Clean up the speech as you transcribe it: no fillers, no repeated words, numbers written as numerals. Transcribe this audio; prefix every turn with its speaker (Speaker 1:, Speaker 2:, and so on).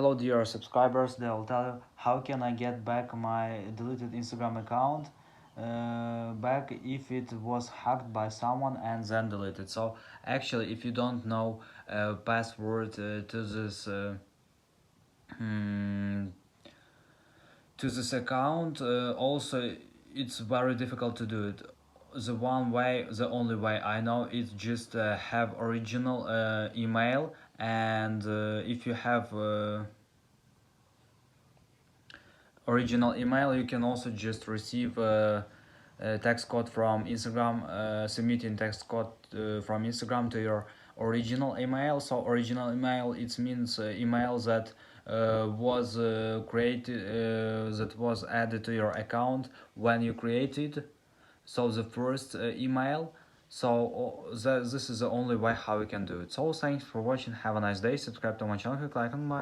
Speaker 1: Hello dear subscribers, they'll tell you how can I get back my deleted Instagram account back if it was hacked by someone and then deleted. So actually if you don't know password hmm, to this account, also it's very difficult to do it. The only way I know is just have original email, and if you have original email, you can also just receive a text code from Instagram, submitting text code from Instagram to your original email. So original email, it means email that was created, that was added to your account when you created. So the first email. So this is the only way how you can do it. So thanks for watching. Have a nice day. Subscribe to my channel. Click like and bye.